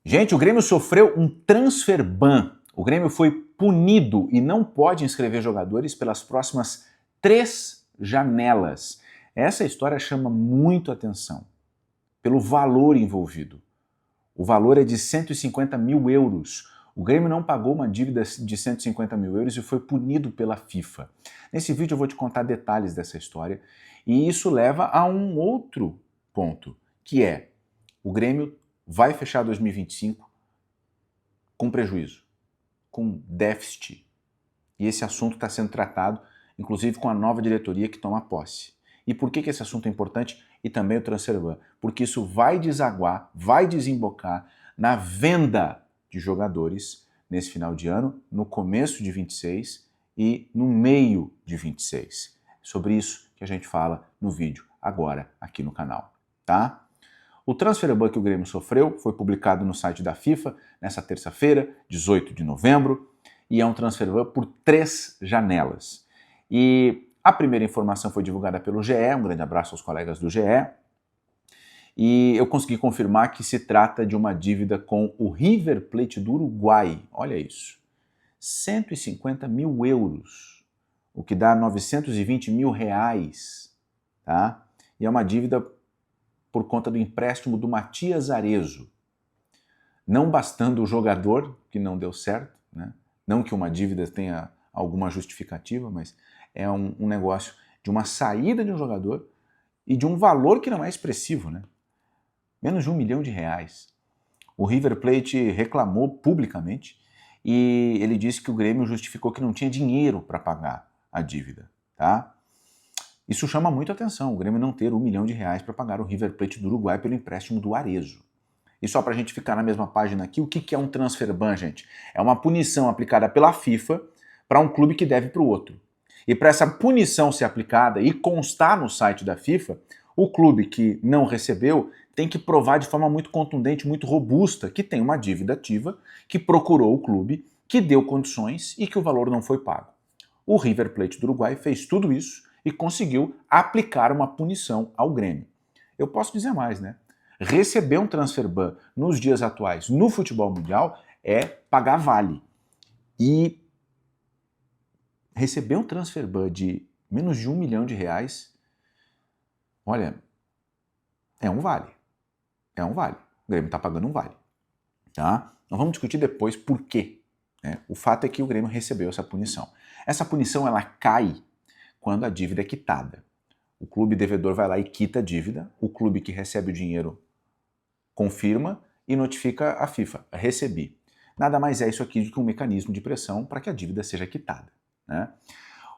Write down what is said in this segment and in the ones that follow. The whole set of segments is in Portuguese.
Gente, o Grêmio sofreu um transfer ban. O Grêmio foi punido e não pode inscrever jogadores pelas próximas 3 janelas. Essa história chama muito atenção pelo valor envolvido. O valor é de 150 mil euros. O Grêmio não pagou uma dívida de 150 mil euros e foi punido pela FIFA. Nesse vídeo eu vou te contar detalhes dessa história e isso leva a um outro ponto, que é o Grêmio vai fechar 2025 com prejuízo, com déficit. E esse assunto está sendo tratado, inclusive com a nova diretoria que toma posse. E por que esse assunto é importante? E também o transfer ban? Porque isso vai desaguar, vai desembocar na venda de jogadores nesse final de ano, no começo de 26 e no meio de 26. É sobre isso que a gente fala no vídeo agora aqui no canal, tá? O transfer ban que o Grêmio sofreu foi publicado no site da FIFA nessa terça-feira, 18 de novembro, e é um transfer ban por 3 janelas. E a primeira informação foi divulgada pelo GE, um grande abraço aos colegas do GE, e eu consegui confirmar que se trata de uma dívida com o River Plate do Uruguai. Olha isso, 150 mil euros, o que dá 920 mil reais, tá? E é uma dívida por conta do empréstimo do Matias Arezzo. Não bastando o jogador, que não deu certo, né? Não que uma dívida tenha alguma justificativa, mas é um negócio de uma saída de um jogador e de um valor que não é expressivo, né? Menos de R$1 milhão. O River Plate reclamou publicamente e ele disse que o Grêmio justificou que não tinha dinheiro para pagar a dívida, tá? Isso chama muito atenção, o Grêmio não ter R$1 milhão para pagar o River Plate do Uruguai pelo empréstimo do Arezzo. E só para a gente ficar na mesma página aqui, o que é um transfer ban, gente? É uma punição aplicada pela FIFA para um clube que deve para o outro. E para essa punição ser aplicada e constar no site da FIFA, o clube que não recebeu tem que provar de forma muito contundente, muito robusta, que tem uma dívida ativa, que procurou o clube, que deu condições e que o valor não foi pago. O River Plate do Uruguai fez tudo isso e conseguiu aplicar uma punição ao Grêmio. Eu posso dizer mais, né? Receber um transfer ban nos dias atuais no futebol mundial é pagar vale. E receber um transfer ban de menos de R$1 milhão, olha, é um vale. É um vale. O Grêmio está pagando um vale. Tá? Nós vamos discutir depois por quê. Né? O fato é que o Grêmio recebeu essa punição. Essa punição ela cai quando a dívida é quitada. O clube devedor vai lá e quita a dívida, o clube que recebe o dinheiro confirma e notifica a FIFA, recebi. Nada mais é isso aqui do que um mecanismo de pressão para que a dívida seja quitada. Né?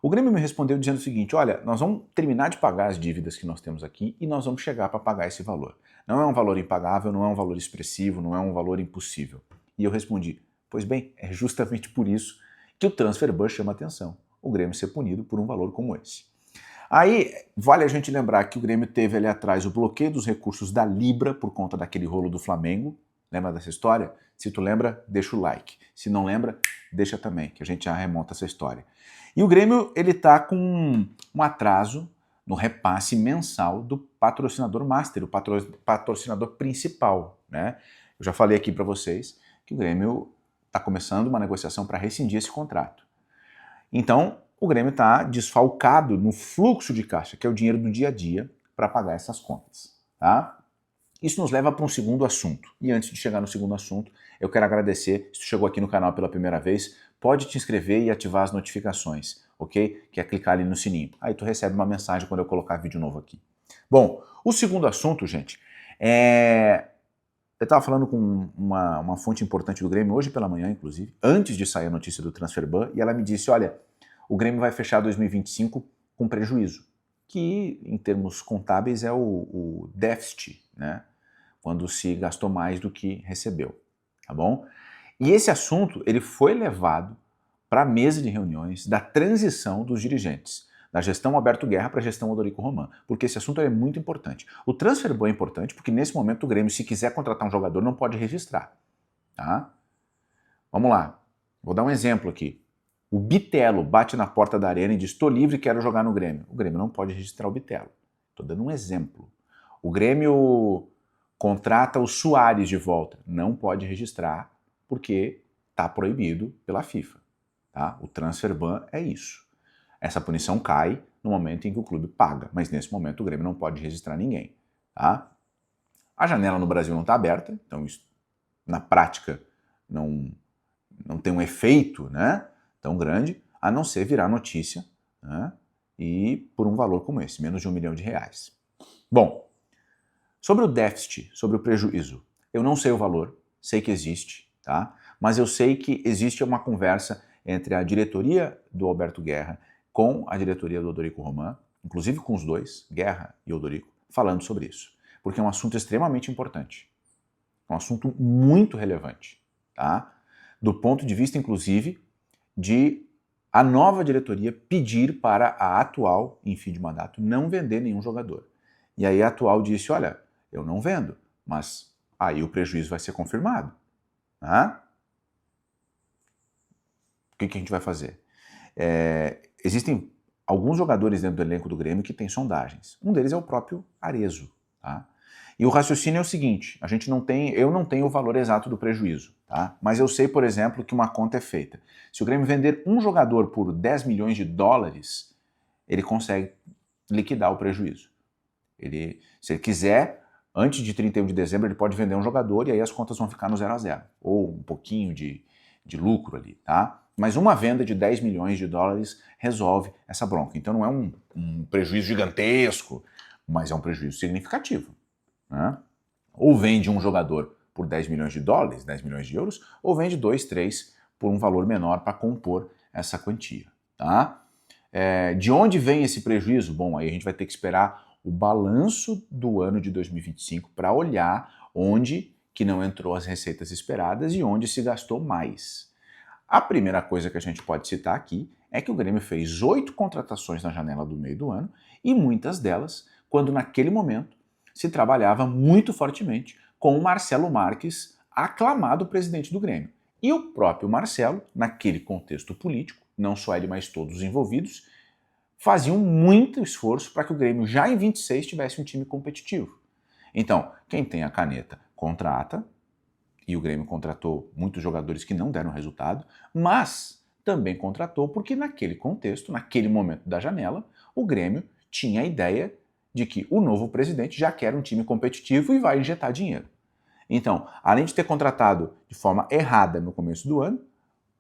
O Grêmio me respondeu dizendo o seguinte, olha, nós vamos terminar de pagar as dívidas que nós temos aqui e nós vamos chegar para pagar esse valor. Não é um valor impagável, não é um valor expressivo, não é um valor impossível. E eu respondi, pois bem, é justamente por isso que o transfer ban chama atenção. O Grêmio ser punido por um valor como esse. Aí, vale a gente lembrar que o Grêmio teve ali atrás o bloqueio dos recursos da Libra por conta daquele rolo do Flamengo. Lembra dessa história? Se tu lembra, deixa o like. Se não lembra, deixa também, que a gente já remonta essa história. E o Grêmio, ele tá com um atraso no repasse mensal do patrocinador master, o patrocinador principal, né? Eu já falei aqui para vocês que o Grêmio está começando uma negociação para rescindir esse contrato. Então, o Grêmio está desfalcado no fluxo de caixa, que é o dinheiro do dia a dia, para pagar essas contas. Tá? Isso nos leva para um segundo assunto. E antes de chegar no segundo assunto, eu quero agradecer, se tu chegou aqui no canal pela primeira vez, pode te inscrever e ativar as notificações, ok? Que é clicar ali no sininho. Aí tu recebe uma mensagem quando eu colocar vídeo novo aqui. Bom, o segundo assunto, gente, eu estava falando com uma fonte importante do Grêmio, hoje pela manhã, inclusive, antes de sair a notícia do transfer ban, e ela me disse, olha, o Grêmio vai fechar 2025 com prejuízo, que em termos contábeis é o déficit, né? Quando se gastou mais do que recebeu, tá bom? E esse assunto ele foi levado para a mesa de reuniões da transição dos dirigentes, da gestão Alberto Guerra para a gestão Odorico Roman, porque esse assunto é muito importante. O transfer ban é importante porque nesse momento o Grêmio, se quiser contratar um jogador, não pode registrar, tá? Vamos lá, vou dar um exemplo aqui. O Bitelo bate na porta da arena e diz, estou livre e quero jogar no Grêmio. O Grêmio não pode registrar o Bitelo. Estou dando um exemplo. O Grêmio contrata o Suárez de volta. Não pode registrar porque está proibido pela FIFA. Tá? O transfer ban é isso. Essa punição cai no momento em que o clube paga, mas nesse momento o Grêmio não pode registrar ninguém. Tá? A janela no Brasil não está aberta, então isso na prática não tem um efeito, né, tão grande, a não ser virar notícia, né, e por um valor como esse, menos de R$1 milhão. Bom, sobre o déficit, sobre o prejuízo, eu não sei o valor, sei que existe, tá? Mas eu sei que existe uma conversa entre a diretoria do Alberto Guerra com a diretoria do Odorico Roman, inclusive com os dois, Guerra e Odorico, falando sobre isso. Porque é um assunto extremamente importante. É um assunto muito relevante, tá? Do ponto de vista, inclusive, de a nova diretoria pedir para a atual, em fim de mandato, não vender nenhum jogador. E aí a atual disse, olha, eu não vendo, mas aí o prejuízo vai ser confirmado. Tá? O que a gente vai fazer? Existem alguns jogadores dentro do elenco do Grêmio que têm sondagens. Um deles é o próprio Arezzo. Tá? E o raciocínio é o seguinte, eu não tenho o valor exato do prejuízo, tá? Mas eu sei, por exemplo, que uma conta é feita. Se o Grêmio vender um jogador por $10 milhões, ele consegue liquidar o prejuízo. Se ele quiser, antes de 31 de dezembro, ele pode vender um jogador e aí as contas vão ficar no 0 a 0. Ou um pouquinho de lucro ali, tá? Mas uma venda de $10 milhões resolve essa bronca. Então não é um prejuízo gigantesco, mas é um prejuízo significativo. Né? Ou vende um jogador por $10 milhões, €10 milhões, ou vende 2, 3 por um valor menor para compor essa quantia. Tá? De onde vem esse prejuízo? Bom, aí a gente vai ter que esperar o balanço do ano de 2025 para olhar onde que não entrou as receitas esperadas e onde se gastou mais. A primeira coisa que a gente pode citar aqui é que o Grêmio fez 8 contratações na janela do meio do ano e muitas delas, quando naquele momento se trabalhava muito fortemente com o Marcelo Marques, aclamado presidente do Grêmio. E o próprio Marcelo, naquele contexto político, não só ele, mas todos os envolvidos, faziam muito esforço para que o Grêmio já em 26 tivesse um time competitivo. Então, quem tem a caneta contrata, e o Grêmio contratou muitos jogadores que não deram resultado, mas também contratou porque naquele contexto, naquele momento da janela, o Grêmio tinha a ideia de que o novo presidente já quer um time competitivo e vai injetar dinheiro. Então, além de ter contratado de forma errada no começo do ano,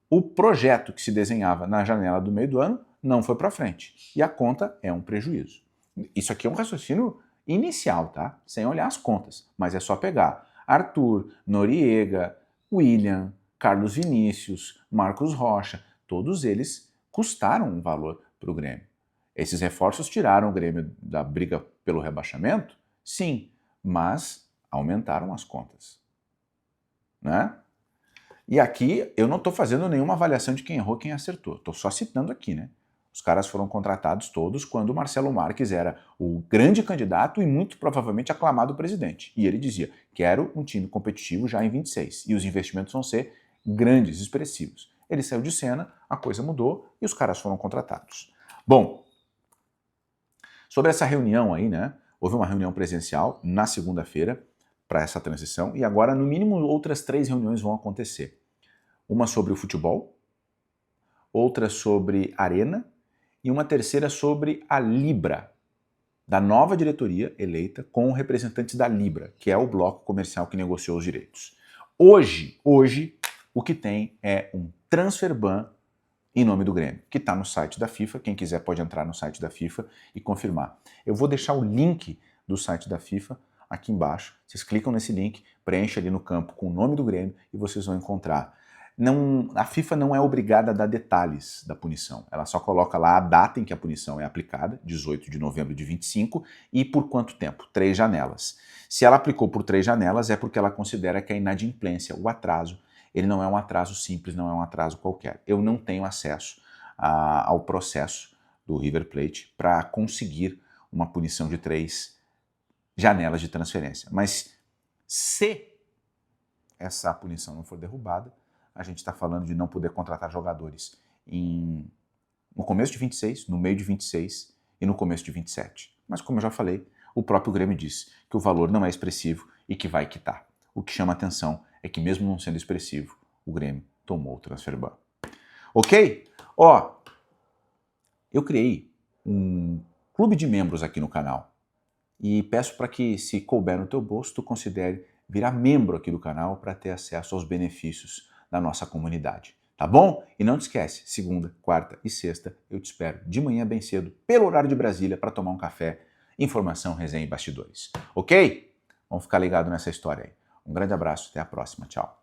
o projeto que se desenhava na janela do meio do ano não foi para frente. E a conta é um prejuízo. Isso aqui é um raciocínio inicial, tá? Sem olhar as contas, mas é só pegar Arthur, Noriega, William, Carlos Vinícius, Marcos Rocha, todos eles custaram um valor para o Grêmio. Esses reforços tiraram o Grêmio da briga pelo rebaixamento? Sim, mas aumentaram as contas. Né? E aqui eu não estou fazendo nenhuma avaliação de quem errou e quem acertou. Estou só citando aqui, né? Os caras foram contratados todos quando o Marcelo Marques era o grande candidato e muito provavelmente aclamado presidente. E ele dizia, quero um time competitivo já em 26. E os investimentos vão ser grandes, expressivos. Ele saiu de cena, a coisa mudou e os caras foram contratados. Bom, sobre essa reunião aí, né? Houve uma reunião presencial na segunda-feira para essa transição e agora, no mínimo, outras 3 reuniões vão acontecer. Uma sobre o futebol, outra sobre Arena e uma terceira sobre a Libra, da nova diretoria eleita com representantes da Libra, que é o bloco comercial que negociou os direitos. Hoje, o que tem é um transfer ban em nome do Grêmio, que está no site da FIFA. Quem quiser pode entrar no site da FIFA e confirmar. Eu vou deixar o link do site da FIFA aqui embaixo. Vocês clicam nesse link, preenchem ali no campo com o nome do Grêmio e vocês vão encontrar. A FIFA não é obrigada a dar detalhes da punição. Ela só coloca lá a data em que a punição é aplicada, 18 de novembro de 25, e por quanto tempo? 3 janelas. Se ela aplicou por 3 janelas, é porque ela considera que a inadimplência, o atraso, ele não é um atraso simples, não é um atraso qualquer. Eu não tenho acesso ao processo do River Plate para conseguir uma punição de 3 janelas de transferência. Mas se essa punição não for derrubada, a gente está falando de não poder contratar jogadores no começo de 26, no meio de 26 e no começo de 27. Mas como eu já falei, o próprio Grêmio disse que o valor não é expressivo e que vai quitar. O que chama atenção é que mesmo não sendo expressivo, o Grêmio tomou o transfer ban. Ok? Ó, eu criei um clube de membros aqui no canal e peço para que, se couber no teu bolso, tu considere virar membro aqui do canal para ter acesso aos benefícios da nossa comunidade. Tá bom? E não te esquece, segunda, quarta e sexta eu te espero de manhã bem cedo, pelo horário de Brasília, para tomar um café, informação, resenha e bastidores. Ok? Vamos ficar ligado nessa história aí. Um grande abraço, até a próxima. Tchau.